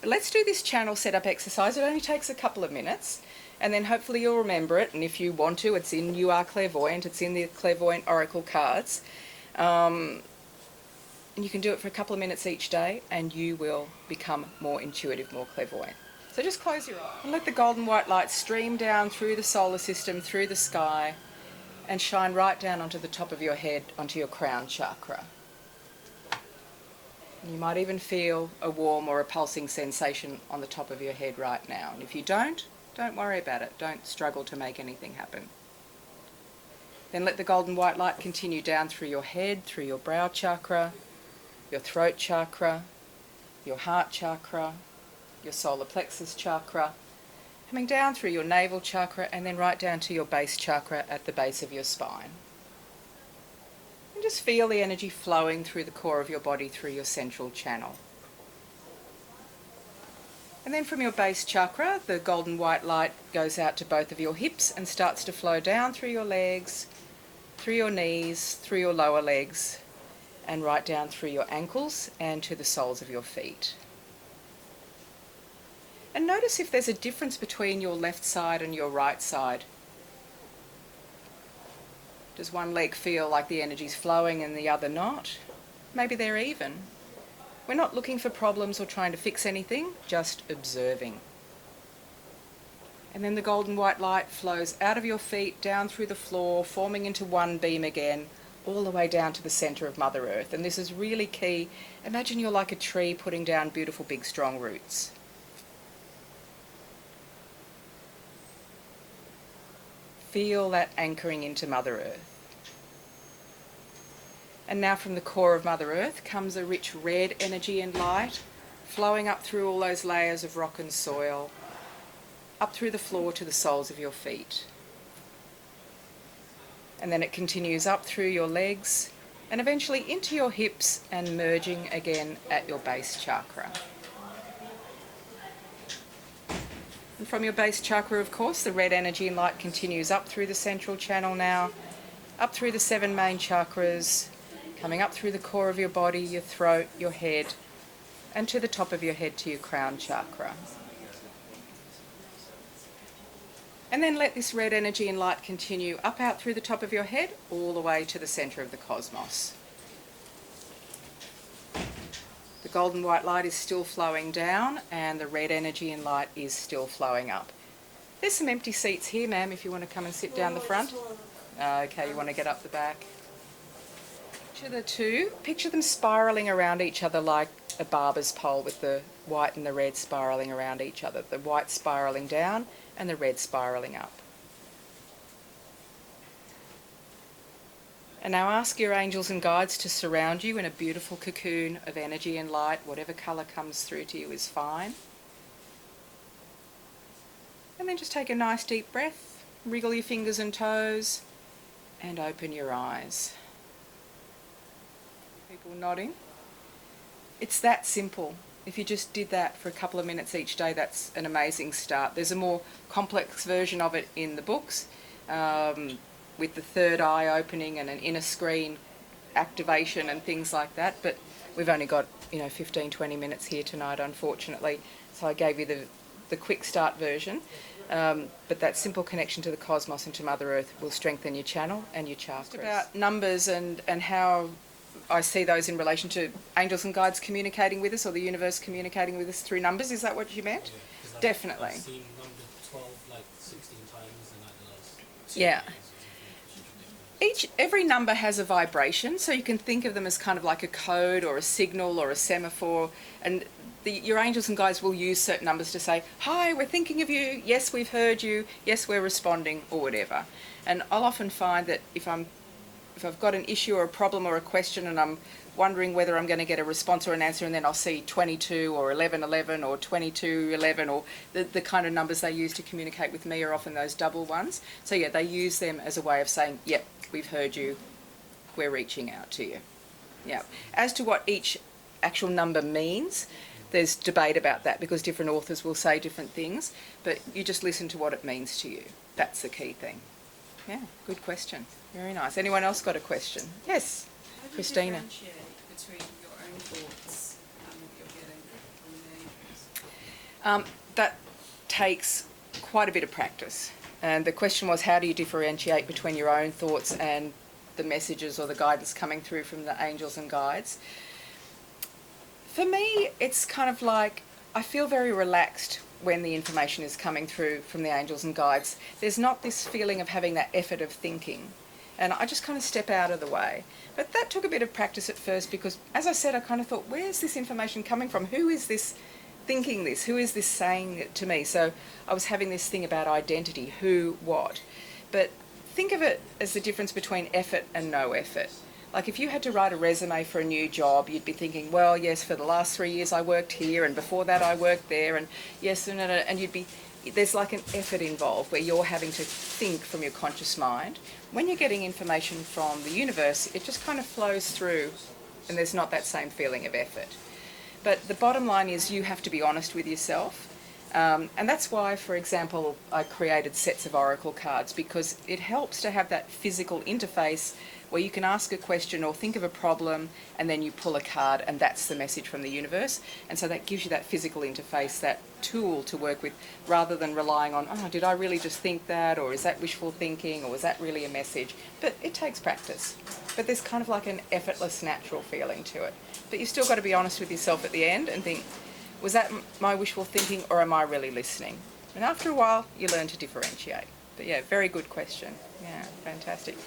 But let's do this channel setup exercise. It only takes a couple of minutes, and then hopefully you'll remember it, and if you want to, it's in You Are Clairvoyant, it's in the Clairvoyant Oracle cards. And you can do it for a couple of minutes each day, and you will become more intuitive, more clairvoyant. So just close your eyes and let the golden white light stream down through the solar system, through the sky, and shine right down onto the top of your head, onto your crown chakra. And you might even feel a warm or a pulsing sensation on the top of your head right now. And if you don't worry about it. Don't struggle to make anything happen. Then let the golden white light continue down through your head, through your brow chakra, your throat chakra, your heart chakra, your solar plexus chakra, coming down through your navel chakra and then right down to your base chakra at the base of your spine. And just feel the energy flowing through the core of your body, through your central channel. And then from your base chakra, the golden white light goes out to both of your hips and starts to flow down through your legs, through your knees, through your lower legs, and right down through your ankles and to the soles of your feet. And notice if there's a difference between your left side and your right side. Does one leg feel like the energy's flowing and the other not? Maybe they're even. We're not looking for problems or trying to fix anything, just observing. And then the golden white light flows out of your feet, down through the floor, forming into one beam again, all the way down to the centre of Mother Earth. And this is really key. Imagine you're like a tree putting down beautiful, big, strong roots. Feel that anchoring into Mother Earth. And now from the core of Mother Earth comes a rich red energy and light, flowing up through all those layers of rock and soil, up through the floor to the soles of your feet. And then it continues up through your legs and eventually into your hips and merging again at your base chakra. And from your base chakra, of course, the red energy and light continues up through the central channel now, up through the 7 main chakras, coming up through the core of your body, your throat, your head, and to the top of your head to your crown chakra. And then let this red energy and light continue up out through the top of your head, all the way to the centre of the cosmos. The golden white light is still flowing down and the red energy and light is still flowing up. There's some empty seats here, ma'am, if you want to come and sit down the front. Okay, you want to get up the back. Picture the two. Picture them spiralling around each other like a barber's pole, with the white and the red spiralling around each other. The white spiralling down and the red spiralling up. And now ask your angels and guides to surround you in a beautiful cocoon of energy and light. Whatever colour comes through to you is fine. And then just take a nice deep breath, wriggle your fingers and toes, and open your eyes. People nodding. It's that simple. If you just did that for a couple of minutes each day, that's an amazing start. There's a more complex version of it in the books, with the third eye opening and an inner screen activation and things like that, but we've only got 15-20 minutes here tonight, unfortunately, so I gave you the quick start version. But that simple connection to the cosmos and to Mother Earth will strengthen your channel and your chakras. About numbers and how I see those in relation to angels and guides communicating with us, or the universe communicating with us through numbers. Is that what you meant? Yeah, definitely. I've seen number 12 like 16 times in the last 2 years. Every number has a vibration, so you can think of them as kind of like a code or a signal or a semaphore, and your angels and guides will use certain numbers to say, hi, we're thinking of you, yes, we've heard you, yes, we're responding, or whatever. And I'll often find that if I've got an issue or a problem or a question and I'm wondering whether I'm going to get a response or an answer, and then I'll see 22 or 1111 or 2211, or the kind of numbers they use to communicate with me are often those double ones. So yeah, they use them as a way of saying, yep, we've heard you, we're reaching out to you. Yeah. As to what each actual number means, there's debate about that, because different authors will say different things, but you just listen to what it means to you. That's the key thing. Yeah, good question. Very nice. Anyone else got a question? Yes, Christina. How do you differentiate between your own thoughts and what you're getting from the angels? That takes quite a bit of practice. And the question was, how do you differentiate between your own thoughts and the messages or the guidance coming through from the angels and guides? For me, it's kind of like I feel very relaxed when the information is coming through from the angels and guides. There's not this feeling of having that effort of thinking. And I just kind of step out of the way. But that took a bit of practice at first because, as I said, I kind of thought, where's this information coming from? Who is this thinking this? Who is this saying it to me? So I was having this thing about identity, who, what. But think of it as the difference between effort and no effort. Like if you had to write a resume for a new job, you'd be thinking, well, yes, for the last 3 years I worked here, and before that I worked there, and yes, and you'd be, there's like an effort involved where you're having to think from your conscious mind. When you're getting information from the universe, it just kind of flows through and there's not that same feeling of effort. But the bottom line is you have to be honest with yourself. And that's why, for example, I created sets of oracle cards, because it helps to have that physical interface where you can ask a question or think of a problem and then you pull a card and that's the message from the universe. And so that gives you that physical interface, that tool to work with, rather than relying on, oh, did I really just think that, or is that wishful thinking, or is that really a message? But it takes practice. But there's kind of like an effortless, natural feeling to it. But you've still got to be honest with yourself at the end and think, was that my wishful thinking, or am I really listening? And after a while, you learn to differentiate. But yeah, very good question. Yeah, fantastic.